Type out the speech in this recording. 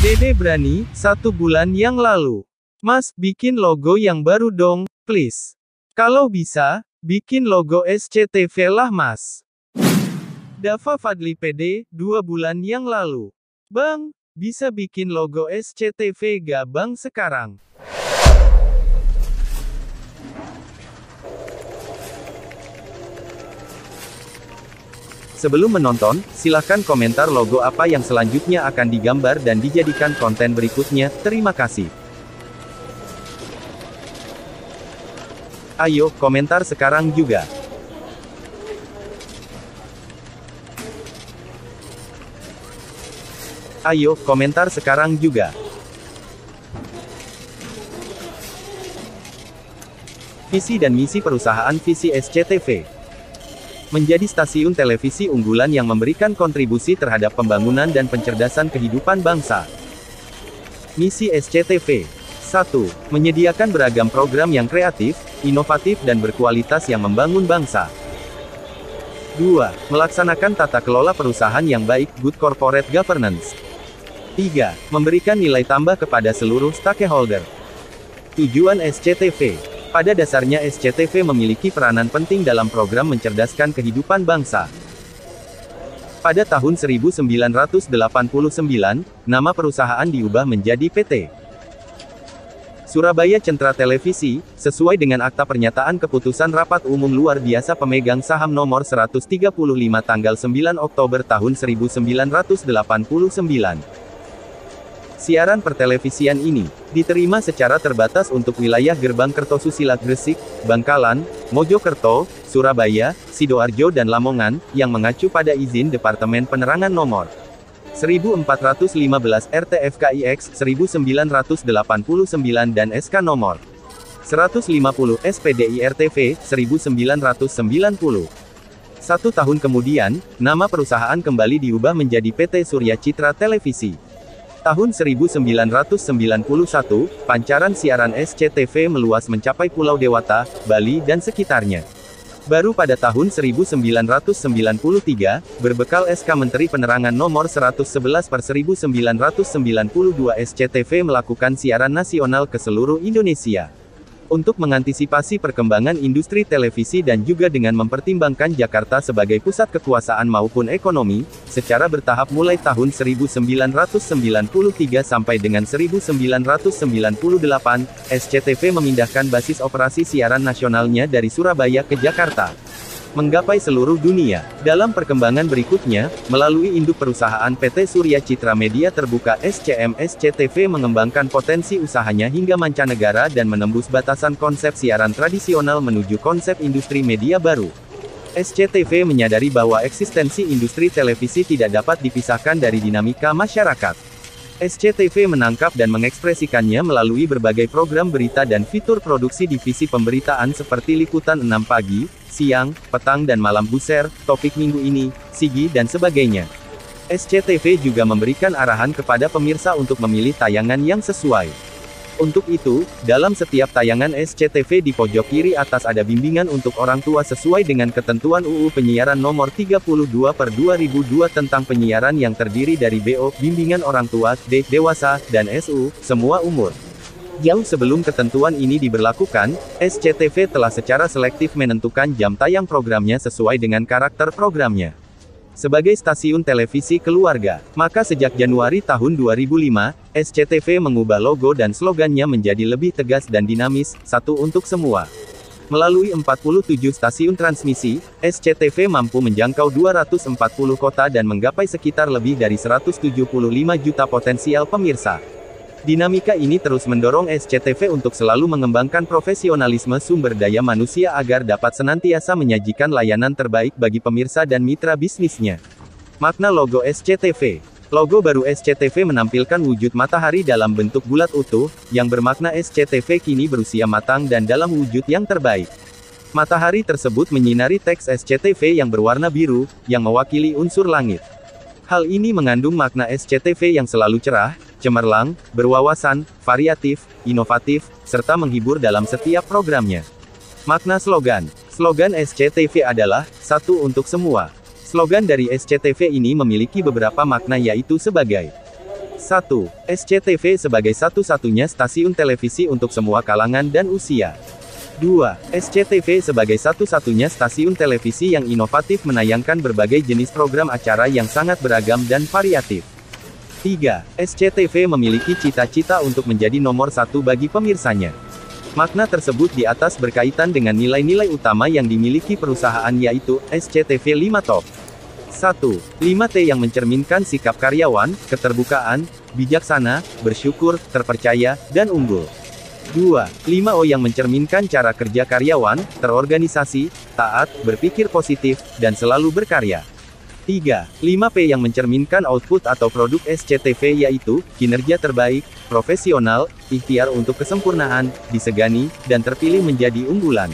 Dede berani, 1 bulan yang lalu. Mas, bikin logo yang baru dong, please. Kalau bisa, bikin logo SCTV lah mas. Dava Fadli PD, 2 bulan yang lalu. Bang, bisa bikin logo SCTV gak bang sekarang? Sebelum menonton, silahkan komentar logo apa yang selanjutnya akan digambar dan dijadikan konten berikutnya. Terima kasih. Ayo, komentar sekarang juga. Ayo, komentar sekarang juga. Visi dan misi perusahaan Visi SCTV. Menjadi stasiun televisi unggulan yang memberikan kontribusi terhadap pembangunan dan pencerdasan kehidupan bangsa. Misi SCTV. 1. Menyediakan beragam program yang kreatif, inovatif dan berkualitas yang membangun bangsa. 2. Melaksanakan tata kelola perusahaan yang baik, good corporate governance. 3. Memberikan nilai tambah kepada seluruh stakeholder. Tujuan SCTV. Pada dasarnya SCTV memiliki peranan penting dalam program mencerdaskan kehidupan bangsa. Pada tahun 1989, nama perusahaan diubah menjadi PT Surabaya Centra Televisi, sesuai dengan Akta Pernyataan Keputusan Rapat Umum Luar Biasa Pemegang Saham nomor 135 tanggal 9 Oktober tahun 1989. Siaran pertelevisian ini diterima secara terbatas untuk wilayah Gerbang Kertosusila Gresik, Bangkalan, Mojokerto, Surabaya, Sidoarjo dan Lamongan, yang mengacu pada izin Departemen Penerangan nomor 1415 RTFKIX 1989 dan SK nomor 150 SPDI RTV 1990. 1 tahun kemudian, nama perusahaan kembali diubah menjadi PT Surya Citra Televisi. Tahun 1991, pancaran siaran SCTV meluas mencapai Pulau Dewata, Bali dan sekitarnya. Baru pada tahun 1993, berbekal SK Menteri Penerangan nomor 111/1992 SCTV melakukan siaran nasional ke seluruh Indonesia. Untuk mengantisipasi perkembangan industri televisi dan juga dengan mempertimbangkan Jakarta sebagai pusat kekuasaan maupun ekonomi, secara bertahap mulai tahun 1993 sampai dengan 1998, SCTV memindahkan basis operasi siaran nasionalnya dari Surabaya ke Jakarta, menggapai seluruh dunia. Dalam perkembangan berikutnya, melalui induk perusahaan PT Surya Citra Media Terbuka SCM, SCTV mengembangkan potensi usahanya hingga mancanegara dan menembus batasan konsep siaran tradisional menuju konsep industri media baru. SCTV menyadari bahwa eksistensi industri televisi tidak dapat dipisahkan dari dinamika masyarakat. SCTV menangkap dan mengekspresikannya melalui berbagai program berita dan fitur produksi divisi pemberitaan seperti Liputan 6 Pagi, Siang, Petang dan Malam Buser, Topik Minggu Ini, Sigi dan sebagainya. SCTV juga memberikan arahan kepada pemirsa untuk memilih tayangan yang sesuai. Untuk itu, dalam setiap tayangan SCTV di pojok kiri atas ada bimbingan untuk orang tua sesuai dengan ketentuan UU Penyiaran Nomor 32/2002 tentang penyiaran yang terdiri dari BO, bimbingan orang tua, D, dewasa, dan SU, semua umur. Jauh sebelum ketentuan ini diberlakukan, SCTV telah secara selektif menentukan jam tayang programnya sesuai dengan karakter programnya. Sebagai stasiun televisi keluarga, maka sejak Januari tahun 2005, SCTV mengubah logo dan slogannya menjadi lebih tegas dan dinamis, satu untuk semua. Melalui 47 stasiun transmisi, SCTV mampu menjangkau 240 kota dan menggapai sekitar lebih dari 175 juta potensial pemirsa. Dinamika ini terus mendorong SCTV untuk selalu mengembangkan profesionalisme sumber daya manusia agar dapat senantiasa menyajikan layanan terbaik bagi pemirsa dan mitra bisnisnya. Makna logo SCTV. Logo baru SCTV menampilkan wujud matahari dalam bentuk bulat utuh, yang bermakna SCTV kini berusia matang dan dalam wujud yang terbaik. Matahari tersebut menyinari teks SCTV yang berwarna biru, yang mewakili unsur langit. Hal ini mengandung makna SCTV yang selalu cerah, cemerlang, berwawasan, variatif, inovatif, serta menghibur dalam setiap programnya. Makna slogan. Slogan SCTV adalah, satu untuk semua. Slogan dari SCTV ini memiliki beberapa makna yaitu sebagai 1. SCTV sebagai satu-satunya stasiun televisi untuk semua kalangan dan usia. 2. SCTV sebagai satu-satunya stasiun televisi yang inovatif menayangkan berbagai jenis program acara yang sangat beragam dan variatif. 3. SCTV memiliki cita-cita untuk menjadi nomor satu bagi pemirsanya. Makna tersebut di atas berkaitan dengan nilai-nilai utama yang dimiliki perusahaan yaitu, SCTV 5 Top. 1. 5T yang mencerminkan sikap karyawan, keterbukaan, bijaksana, bersyukur, terpercaya, dan unggul. 2. 5O yang mencerminkan cara kerja karyawan, terorganisasi, taat, berpikir positif, dan selalu berkarya. 3. 5P yang mencerminkan output atau produk SCTV yaitu, kinerja terbaik, profesional, ikhtiar untuk kesempurnaan, disegani, dan terpilih menjadi unggulan.